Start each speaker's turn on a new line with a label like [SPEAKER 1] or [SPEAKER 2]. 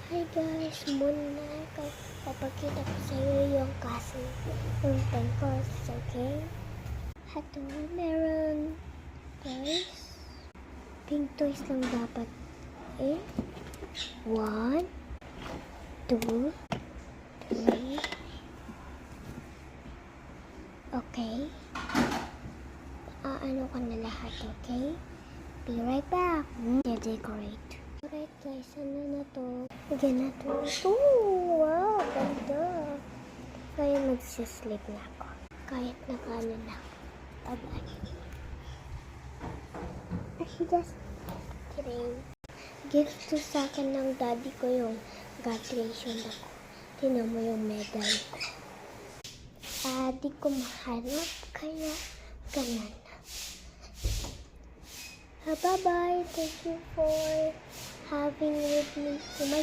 [SPEAKER 1] Hi guys, muna papakita ko sa iyo yung castle ng 10 courses, okay? Ito, meron toys. Pink toys lang dapat. Eh? 1, 2, 3. Okay. Ano ko na lahat, okay? Be right back. Decorate. Alright guys, ano na to? Bigyan na to. Wow, ganda. Kaya mag-sleep na ako. Kahit nakaano na ako. Bye-bye. Just kidding. Gift to sa akin ng daddy ko yung graduation ako. Tinan mo yung medal ko. Di ko mahanap, kaya ganun. Bye-bye. Thank you for having with me to my